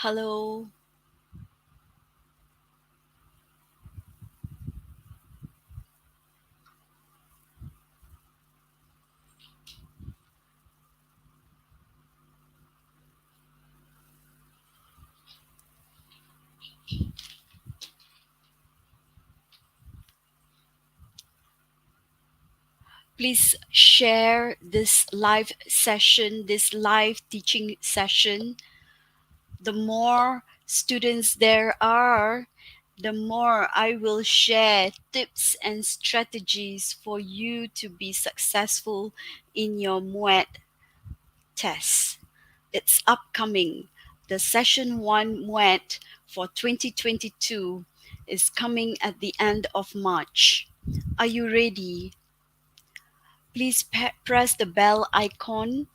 Hello. Please share this live session, this live teaching session. The more students there are, the more I will share tips and strategies for you to be successful in your MUET test. It's upcoming. The session 1 MUET for 2022 is coming at the end of March. Are you ready? Please press the bell icon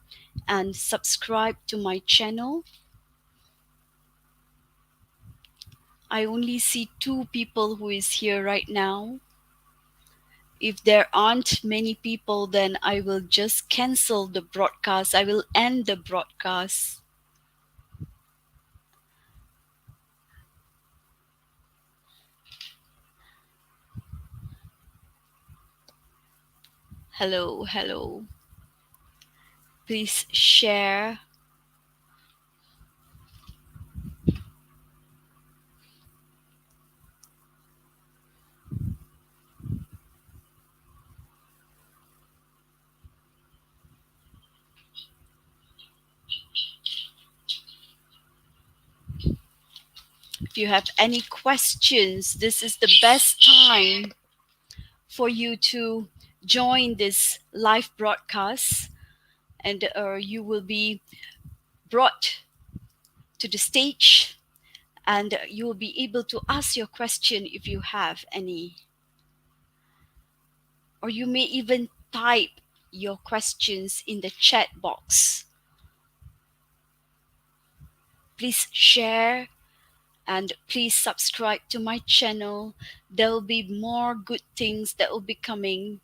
and subscribe to my channel. I only see 2 people who is here right now. If there aren't many people, then I will just cancel the broadcast. I will end the broadcast. Hello, hello. Please share. If you have any questions, this is the best time for you to join this live broadcast, and you will be brought to the stage, and you will be able to ask your question if you have any. Or you may even type your questions in the chat box. Please share and please subscribe to my channel. There will be more good things that will be coming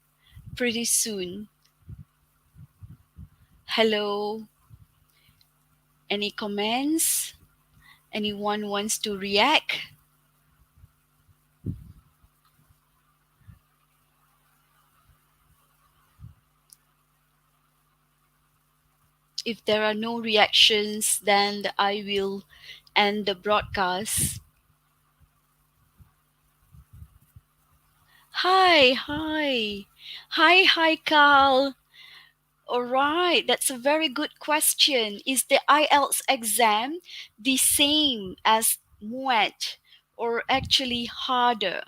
pretty soon. Hello. Any comments? Anyone wants to react? If there are no reactions, then I will end the broadcast. Hi, hi. Hi, Carl. All right, that's a very good question. Is the IELTS exam the same as MUET or actually harder?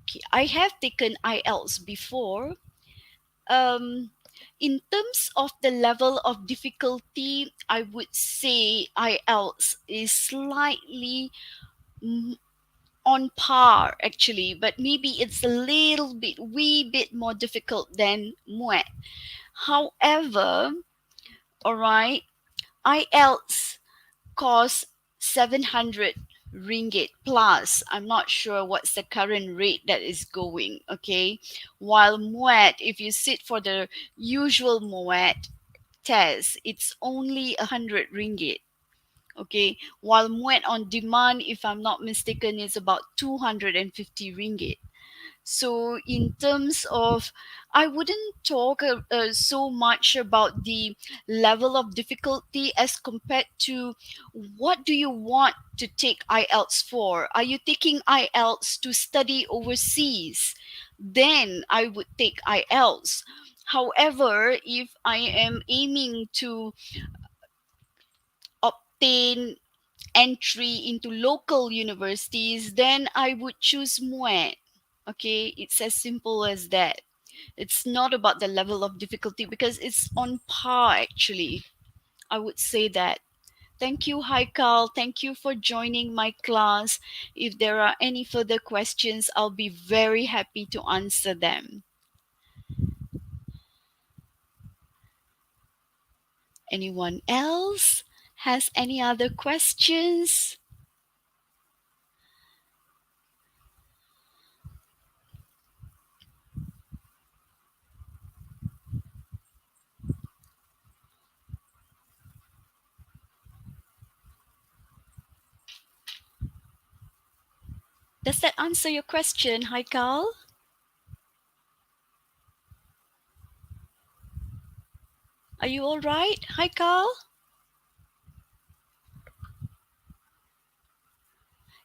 Okay, I have taken IELTS before. Um, in terms of the level of difficulty, I would say IELTS is slightly on par actually, but maybe it's a little bit, wee bit more difficult than MUET. However, all right, IELTS costs 700 ringgit plus. I'm not sure what's the current rate that is going, okay? While MUET, if you sit for the usual MUET test, it's only 100 ringgit. Okay, while MUET on demand, if I'm not mistaken, is about 250 ringgit. So, in terms of, I wouldn't talk so much about the level of difficulty as compared to what do you want to take IELTS for? Are you taking IELTS to study overseas? Then I would take IELTS. However, if I am aiming to obtain entry into local universities, then I would choose MUET. Okay, it's as simple as that. It's not about the level of difficulty because it's on par actually. I would say that. Thank you, Haikal. Thank you for joining my class. If there are any further questions, I'll be very happy to answer them. Anyone else has any other questions? Does that answer your question, Haikal? Are you all right, Haikal?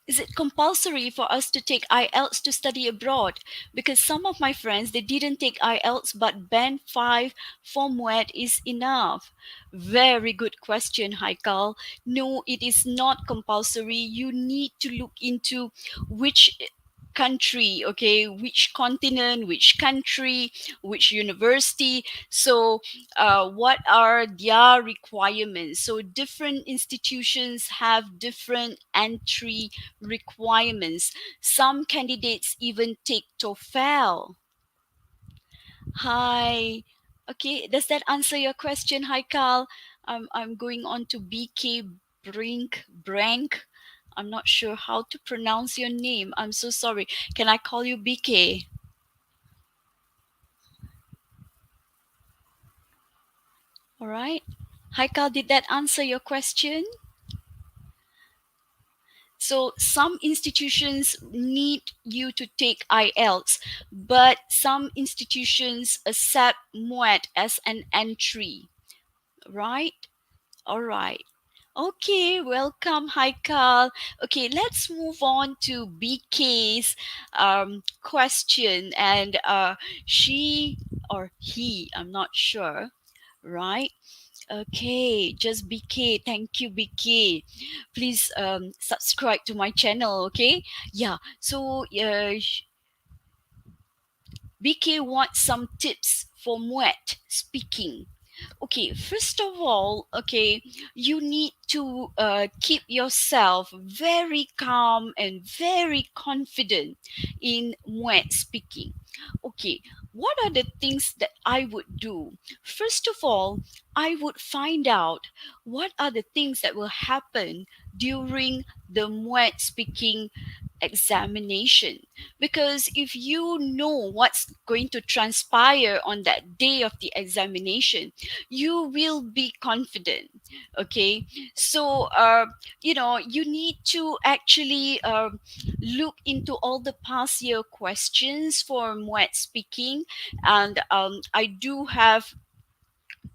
Is it compulsory for us to take IELTS to study abroad? Because some of my friends, they didn't take IELTS, but Band 5 for MUET is enough. Very good question, Haikal. No, it is not compulsory. You need to look into which country, okay, which continent, which country, which university. So what are their requirements? So different institutions have different entry requirements. Some candidates even take TOEFL. Hi. Okay, does that answer your question? Hi, Carl. I'm going on to BK Brank. I'm not sure how to pronounce your name. I'm so sorry. Can I call you BK? All right. Hi, Carl. Did that answer your question? So some institutions need you to take IELTS, but some institutions accept MUET as an entry, right? All right. Okay, welcome. Hi, Carl. Okay, let's move on to BK's question. And she or he, I'm not sure, right? Okay, just BK. Thank you, BK. Please subscribe to my channel, okay? Yeah, so BK wants some tips for MUET speaking. Okay, first of all, okay, you need to keep yourself very calm and very confident in MUET speaking. Okay, what are the things that I would do? First of all, I would find out what are the things that will happen during the MUET speaking examination, because if you know what's going to transpire on that day of the examination, you will be confident. Okay, so you need to actually look into all the past year questions for MUET speaking, and I do have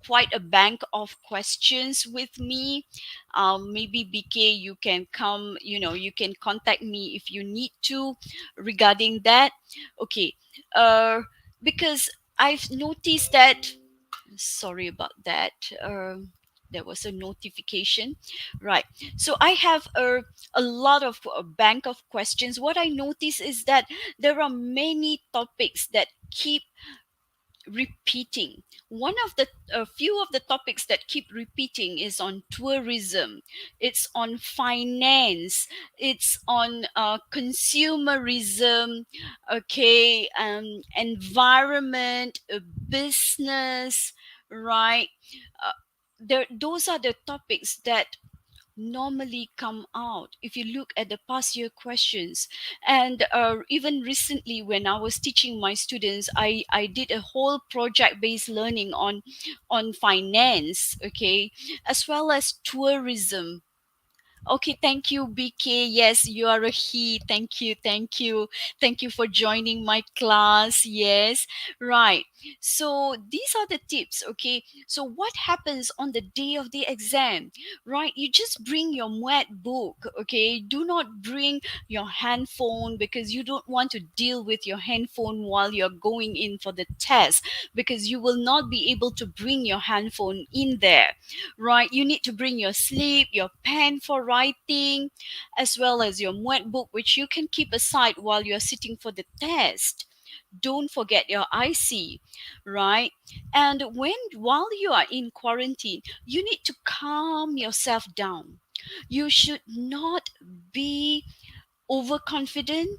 quite a bank of questions with me. Maybe BK, you can come, you can contact me if you need to regarding that. Okay, uh, because I've noticed that, sorry about that. There was a notification, right? So I have a lot of bank of questions. What I notice is that there are many topics that keep repeating. One of the a few of the topics that keep repeating is on tourism, it's on finance, it's on consumerism, okay, environment, business, right? uh, those are the topics that normally come out if you look at the past year questions. And even recently when I was teaching my students, I did a whole project based learning on finance, okay, as well as tourism. Okay, thank you, BK. Yes, you are a he. Thank you, thank you. Thank you for joining my class. Yes, right. So these are the tips, okay? So what happens on the day of the exam, right? You just bring your MUET book, okay? Do not bring your handphone, because you don't want to deal with your handphone while you're going in for the test, because you will not be able to bring your handphone in there, right? You need to bring your slip, your pen for writing, as well as your MUET book, which you can keep aside while you're sitting for the test. Don't forget your IC, right? And while you are in quarantine, you need to calm yourself down. You should not be overconfident,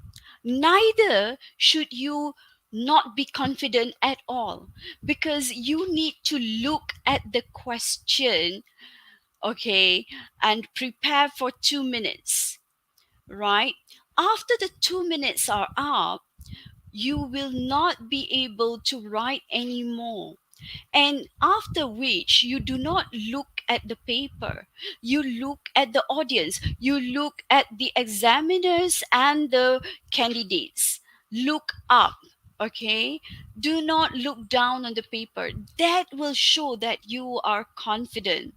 neither should you not be confident at all, because you need to look at the question, okay, and prepare for 2 minutes, right? After the 2 minutes are up, you will not be able to write anymore. And after which, you do not look at the paper, you look at the audience, you look at the examiners and the candidates. Look up, okay? Do not look down on the paper. That will show that you are confident,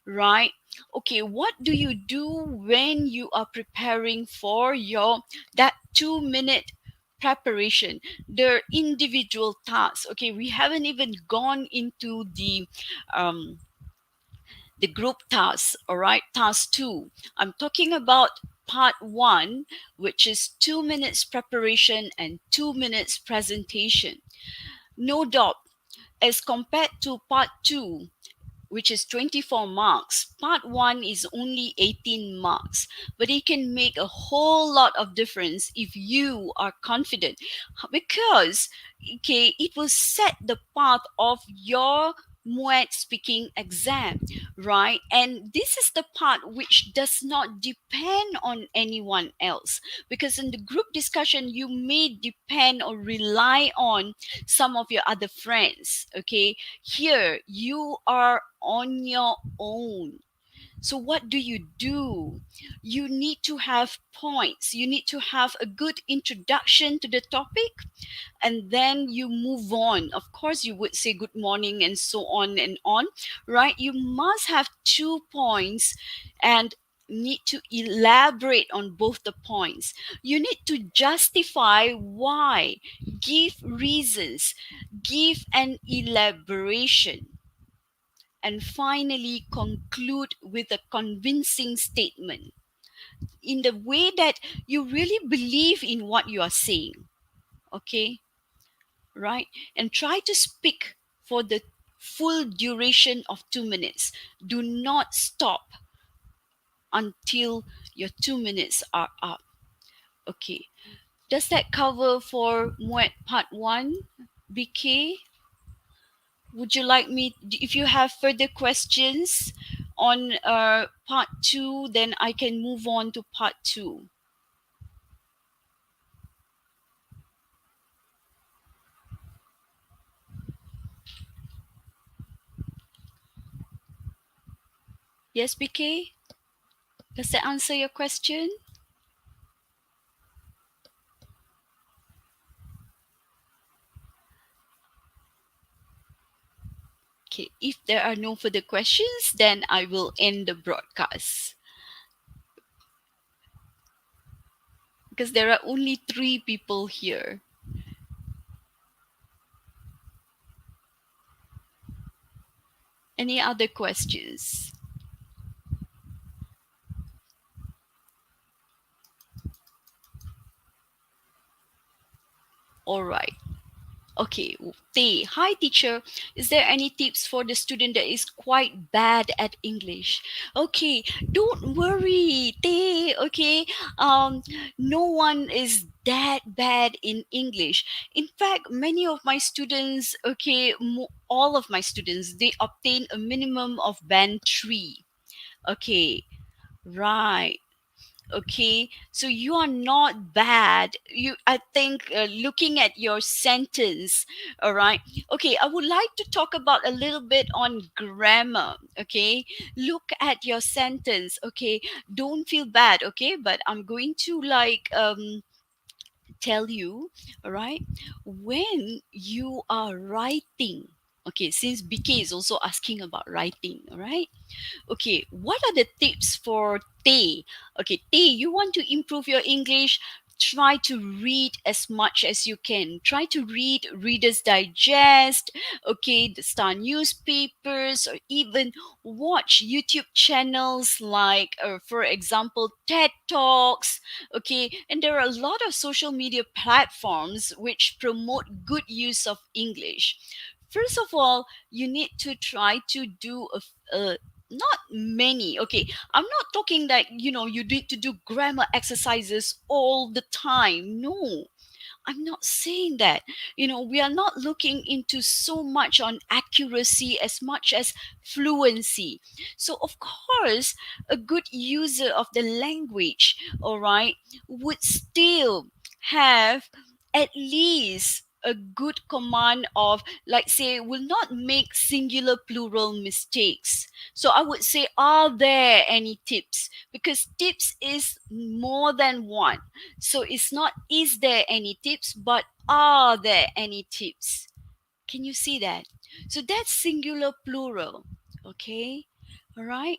right? Okay, what do you do when you are preparing for your that 2 minute preparation, the individual tasks? Okay, we haven't even gone into um the group tasks. All right, task 2, I'm talking about part 1, which is 2 minutes preparation and 2 minutes presentation. No doubt, as compared to part 2, which is 24 marks. Part 1 is only 18 marks, but it can make a whole lot of difference if you are confident, because okay, it will set the path of your MUET speaking exam, right? And this is the part which does not depend on anyone else, because in the group discussion you may depend or rely on some of your other friends. Okay, here you are on your own. So what do? You need to have points, you need to have a good introduction to the topic, and then you move on. Of course, you would say good morning and so on and on, right? You must have 2 points and need to elaborate on both the points. You need to justify why, give reasons, give an elaboration, and finally conclude with a convincing statement in the way that you really believe in what you are saying. Okay, right? And try to speak for the full duration of 2 minutes. Do not stop until your 2 minutes are up. Okay, does that cover for MUET part 1? BK, would you like me, if you have further questions on part 2, then I can move on to part 2. Yes, BK, does that answer your question? Okay, if there are no further questions, then I will end the broadcast, because there are only 3 people here. Any other questions? All right. Okay, Tay. Hi, teacher. Is there any tips for the student that is quite bad at English? Okay, don't worry, Tay. Okay, no one is that bad in English. In fact, many of my students, okay, all of my students, they obtain a minimum of band 3. Okay, right. Okay, so you are not bad. You, I think, looking at your sentence, all right. Okay, I would like to talk about a little bit on grammar. Okay, look at your sentence. Okay, don't feel bad. Okay, but I'm going to like tell you, all right, when you are writing. Okay, since BK is also asking about writing, all right. Okay, what are the tips for Tay? Okay, Tay, you want to improve your English? Try to read as much as you can. Try to read Reader's Digest, okay, the Star newspapers, or even watch YouTube channels like, for example, TED Talks, okay, and there are a lot of social media platforms which promote good use of English. First of all, you need to try to do a not many. Okay, I'm not talking that you need to do grammar exercises all the time. No, I'm not saying that. We are not looking into so much on accuracy as much as fluency. So of course, a good user of the language, all right, would still have at least a good command of, like, say, will not make singular plural mistakes. So I would say, are there any tips? Because tips is more than one. So it's not is there any tips, but are there any tips? Can you see that? So that's singular plural. Okay. All right.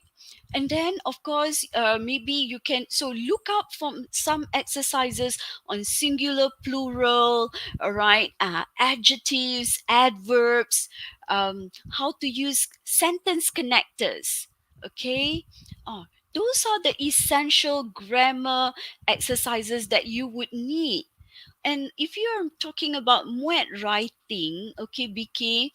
And then, of course, maybe you can so look up from some exercises on singular plural, all right, adjectives, adverbs, how to use sentence connectors. Okay. Oh, those are the essential grammar exercises that you would need. And if you're talking about MUET writing, okay, BK,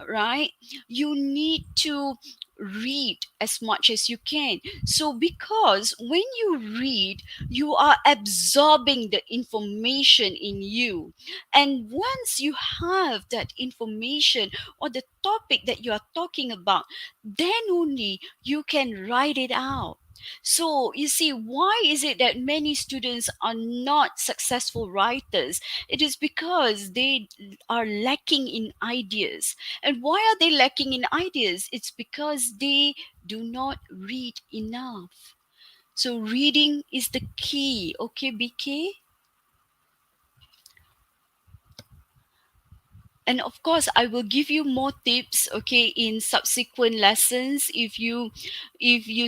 right, you need to read as much as you can. So, because when you read, you are absorbing the information in you. And once you have that information or the topic that you are talking about, then only you can write it out. So you see, why is it that many students are not successful writers? It is because they are lacking in ideas. And why are they lacking in ideas? It's because they do not read enough. So reading is the key. Okay, BK? And of course, I will give you more tips, okay, in subsequent lessons. If you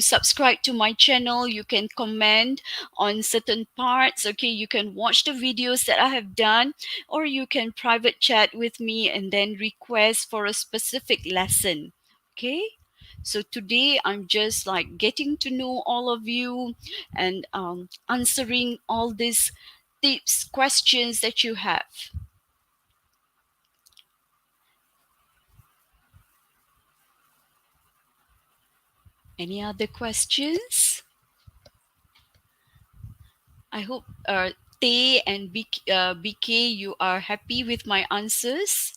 subscribe to my channel, you can comment on certain parts, okay. You can watch the videos that I have done, or you can private chat with me and then request for a specific lesson. Okay. So today I'm just like getting to know all of you and answering all these tips, questions that you have. Any other questions? I hope Tay and BK, you are happy with my answers.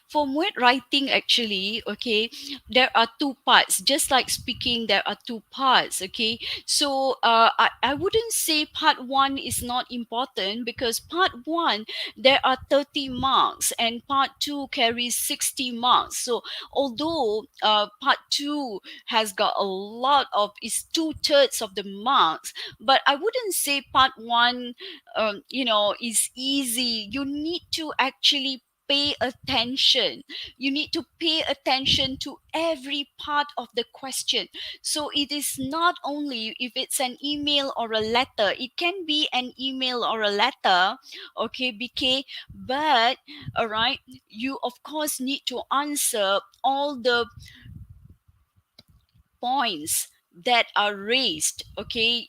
For MUET writing, actually, okay, there are two parts. Just like speaking, there are two parts, okay. So I wouldn't say part one is not important, because part one, there are 30 marks and part two carries 60 marks. So although part two has got a lot of, is 2/3 of the marks, but I wouldn't say part one, is easy. You need to actually pay attention. You need to pay attention to every part of the question. So it is not only if it's an email or a letter, it can be an email or a letter, okay, BK, but all right, you of course need to answer all the points that are raised, okay.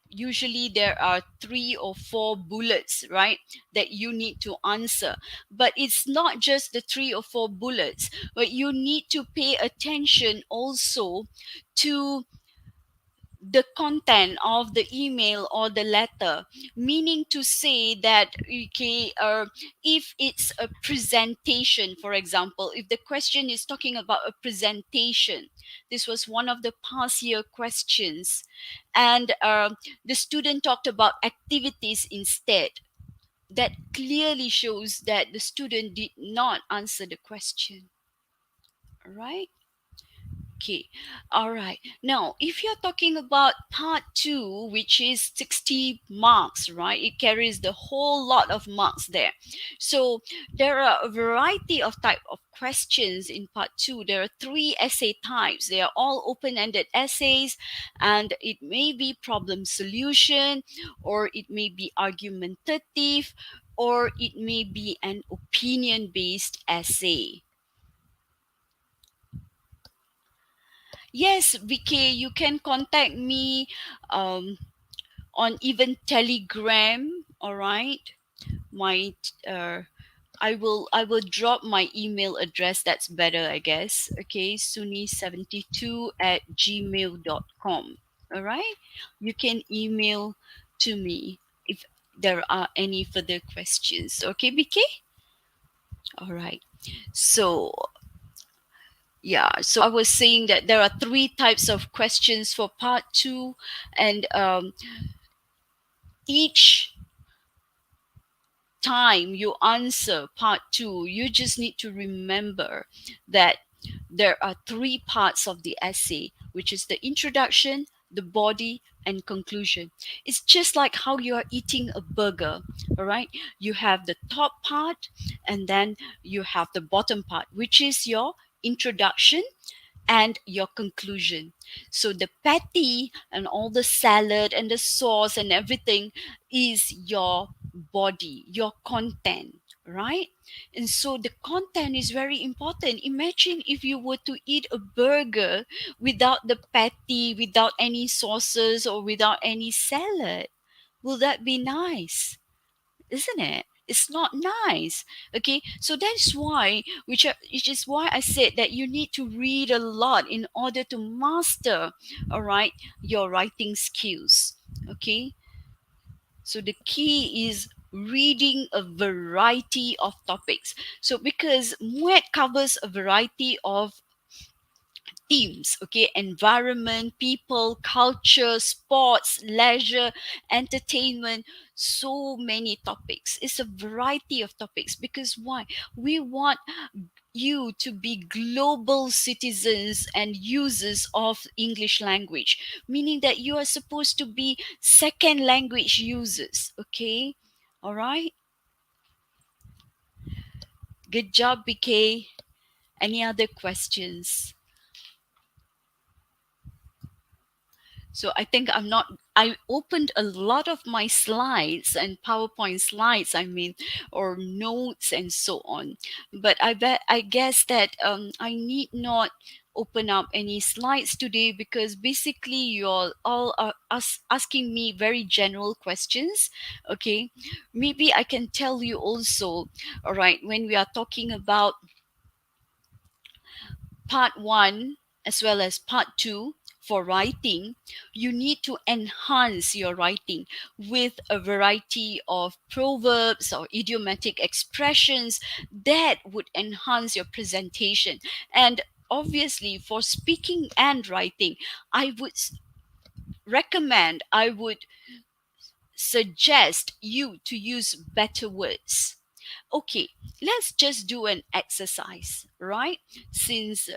Usually there are 3 or 4 bullets, right, that you need to answer. But it's not just the 3 or 4 bullets, but you need to pay attention also to the content of the email or the letter, meaning to say that, okay, if it's a presentation, for example, if the question is talking about a presentation, this was one of the past year questions, and the student talked about activities instead, that clearly shows that the student did not answer the question. All right. Okay, all right. Now, if you're talking about part two, which is 60 marks, right? It carries the whole lot of marks there. So there are a variety of type of questions in part two. There are 3 essay types. They are all open-ended essays, and it may be problem solution, or it may be argumentative, or it may be an opinion-based essay. Yes, VK, you can contact me um, on even Telegram. All right, my I will drop my email address. That's better, I guess. Okay, suni72@gmail.com. All right, you can email to me if there are any further questions. Okay, BK. All right. So yeah, so I was saying that there are 3 types of questions for part two, and each time you answer part two, you just need to remember that there are three parts of the essay, which is the introduction, the body, and conclusion. It's just like how you are eating a burger, all right? You have the top part, and then you have the bottom part, which is your introduction and your conclusion. So the patty and all the salad and the sauce and everything is your body, your content, right? And so the content is very important. Imagine if you were to eat a burger without the patty, without any sauces, or without any salad. Will that be nice? Isn't it? It's not nice. Okay, so that's why, which is why I said that you need to read a lot in order to master, all right, your writing skills. Okay, so the key is reading a variety of topics. So because MUET covers a variety of themes, okay, environment, people, culture, sports, leisure, entertainment, so many topics. It's a variety of topics. Because why? We want you to be global citizens and users of English language, meaning that you are supposed to be second language users, okay? All right, good job, BK. Any other questions? So I think I opened a lot of my slides and PowerPoint slides, I mean, or notes and so on. But I guess that I need not open up any slides today, because basically you all are asking me very general questions. Okay. Maybe I can tell you also, all right, when we are talking about part one as well as part two for writing, you need to enhance your writing with a variety of proverbs or idiomatic expressions that would enhance your presentation. And obviously, for speaking and writing, I would recommend, I would suggest you to use better words. Okay, let's just do an exercise, right? Since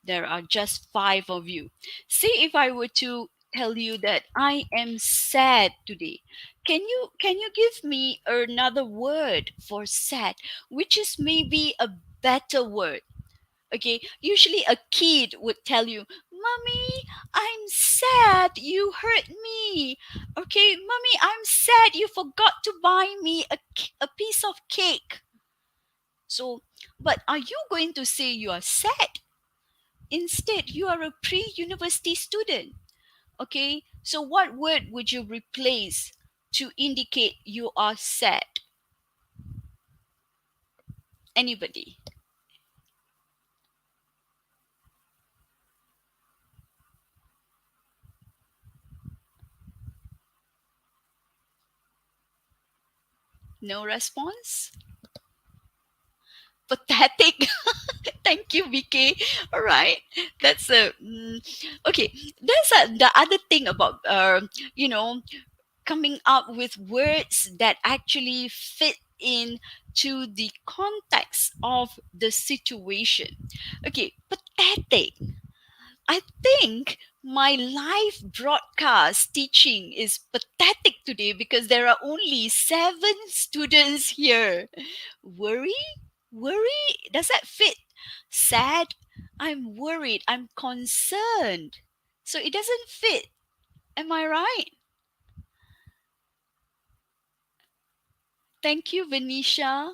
there are just five of you. Say if I were to tell you that I am sad today. Can you give me another word for sad, which is maybe a better word? Okay, usually a kid would tell you, "Mommy, I'm sad. You hurt me." Okay, "Mommy, I'm sad. You forgot to buy me a piece of cake." So, but are you going to say you are sad? Instead, you are a pre-university student. Okay, so what word would you replace to indicate you are sad? Anybody? No response? Pathetic. Thank you, VK. All right, that's a okay. There's the other thing about you know, coming up with words that actually fit in to the context of the situation. Okay, pathetic. I think my live broadcast teaching is pathetic today because there are only seven students here. Worry? Worry? Does that fit? Sad? I'm worried. I'm concerned. So it doesn't fit. Am I right? Thank you, Venetia.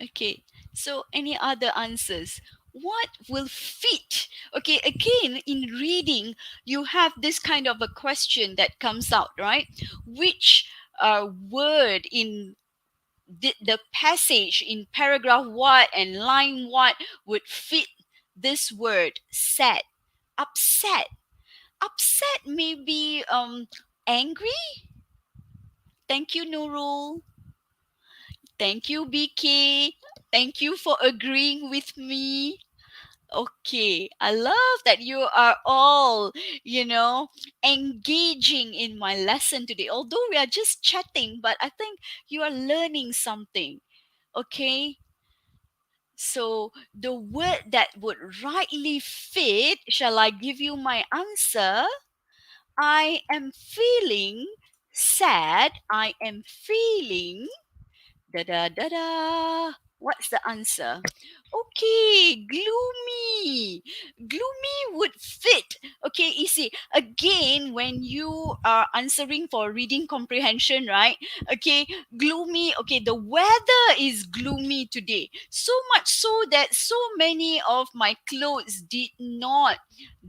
Okay. So any other answers? What will fit? Okay, again, in reading, you have this kind of a question that comes out, right? Which word in the passage in paragraph what and line what would fit this word sad? Upset. Upset may be angry. Thank you, Nurul. Thank you, BK. Thank you for agreeing with me. Okay, I love that you are all, you know, engaging in my lesson today. Although we are just chatting, but I think you are learning something. Okay, so the word that would rightly fit, shall I give you my answer? I am feeling sad. I am feeling da da da da. What's the answer? Okay, gloomy. Gloomy would fit. Okay, you see, again, when you are answering for reading comprehension, right? Okay, gloomy. Okay, the weather is gloomy today. So much so that so many of my clothes did not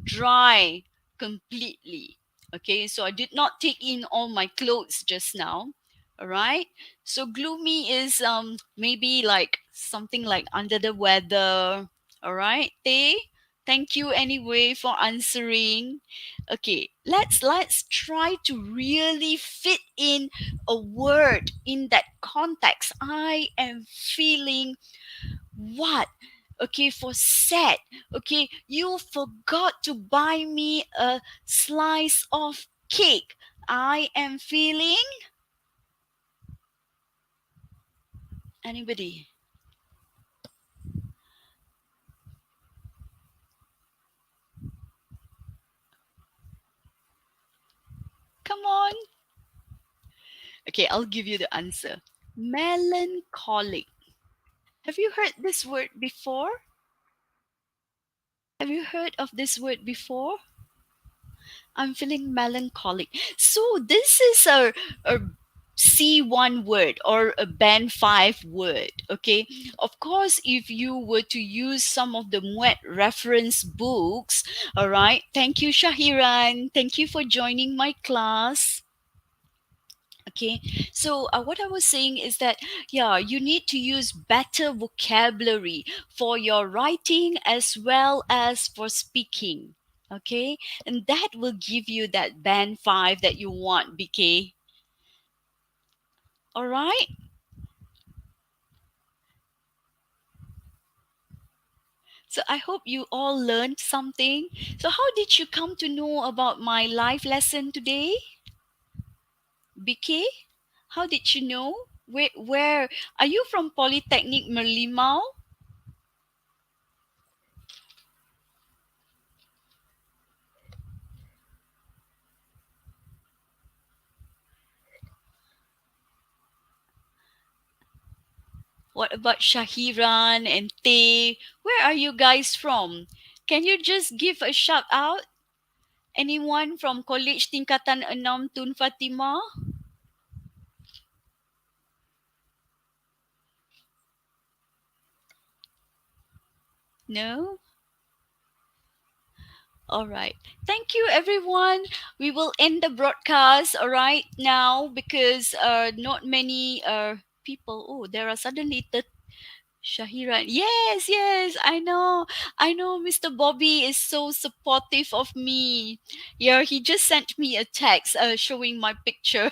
dry completely. Okay, so I did not take in all my clothes just now. All right. So gloomy is maybe like something like under the weather. All right, Tay. Thank you anyway for answering. Okay, let's try to really fit in a word in that context. I am feeling what? Okay, for sad. Okay, you forgot to buy me a slice of cake. I am feeling. Anybody? Come on. Okay, I'll give you the answer. Melancholic. Have you heard this word before? Have you heard of this word before? I'm feeling melancholic. So this is a C1 word or a band 5 word. Okay. Of course, if you were to use some of the MUET reference books, all right. Thank you, Shahiran. Thank you for joining my class. Okay, so what I was saying is that, yeah, you need to use better vocabulary for your writing as well as for speaking. Okay, and that will give you that band 5 that you want, BK. All right, so I hope you all learned something. So, how did you come to know about my live lesson today, BK? How did you know? Where are you from? Polytechnic Merlimau? What about Shahiran and Tay? Where are you guys from? Can you just give a shout out? Anyone from College Tingkatan 6 Tun Fatimah? No? All right. Thank you, everyone. We will end the broadcast, all right, now because not many people. Oh, there are suddenly Shahiran. Yes, yes, I know. I know Mr. Bobby is so supportive of me. Yeah, he just sent me a text showing my picture.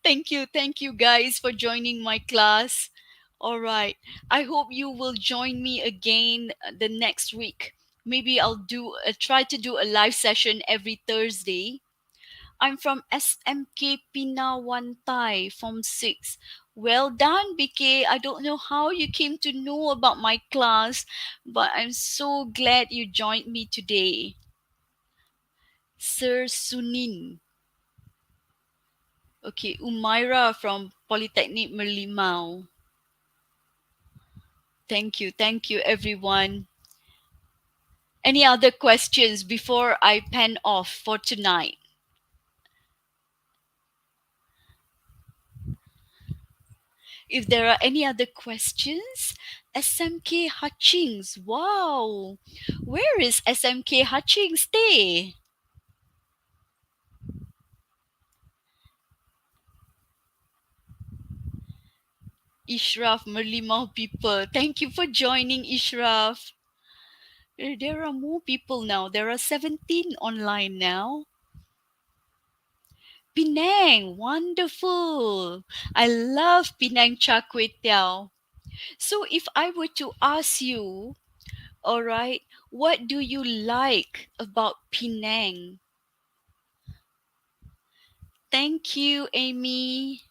Thank you guys for joining my class. All right. I hope you will join me again the next week. Maybe I'll do try to do a live session every Thursday. I'm from SMK Pinawantai, Form 6. Well done, BK. I don't know how you came to know about my class, but I'm so glad you joined me today. Sir Sunin. Okay, Umaira from Polytechnic Merlimau. Thank you, everyone. Any other questions before I pen off for tonight? If there are any other questions, SMK Hutchings. Wow. Where is SMK Hutchings stay? Ishraf Merlimau people. Thank you for joining, Ishraf. There are more people now. There are 17 online now. Penang, wonderful. I love Penang char kway teow. So if I were to ask you, All right. What do you like about Penang? Thank you, Amy.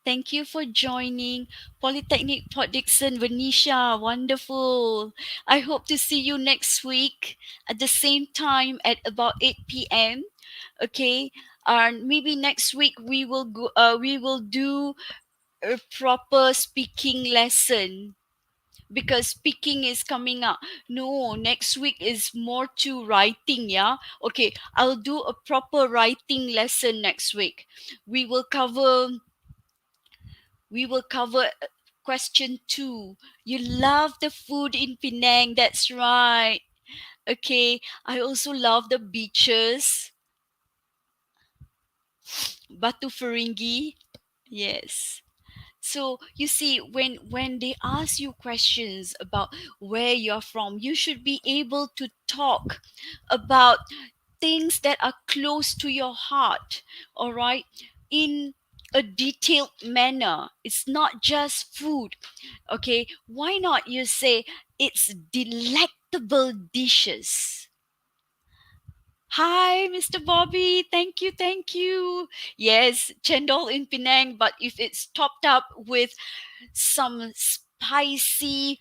Thank you for joining Polytechnic Port Dickson, Venetia. Wonderful. I hope to see you next week at the same time at about 8 p.m. Okay. And maybe next week we will do a proper speaking lesson because speaking is coming up. No, next week is more to writing, yeah? Okay, I'll do a proper writing lesson next week. We will cover question 2. You love the food in Penang, that's right. Okay, I also love the beaches. Batu Feringhi. Yes. So you see, when they ask you questions about where you're from, you should be able to talk about things that are close to your heart, all right, in a detailed manner. It's not just food. Okay, why not you say it's delectable dishes? Hi, Mr. Bobby. Thank you, thank you. Yes, chendol in Penang, but if it's topped up with some spicy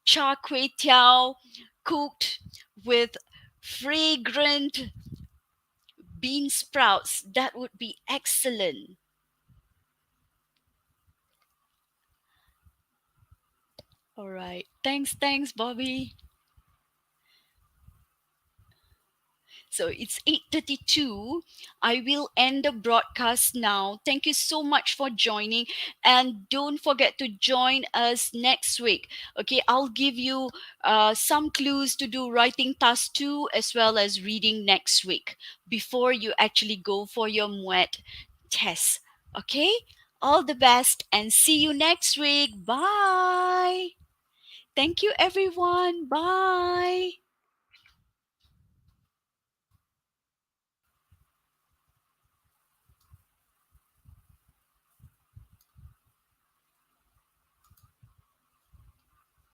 char kway teow cooked with fragrant bean sprouts, that would be excellent. All right. Thanks, Bobby. So it's 8:32. I will end the broadcast now. Thank you so much for joining, and don't forget to join us next week. Okay, I'll give you some clues to do writing task 2 as well as reading next week before you actually go for your MUET test. Okay? All the best and see you next week. Bye. Thank you everyone. Bye.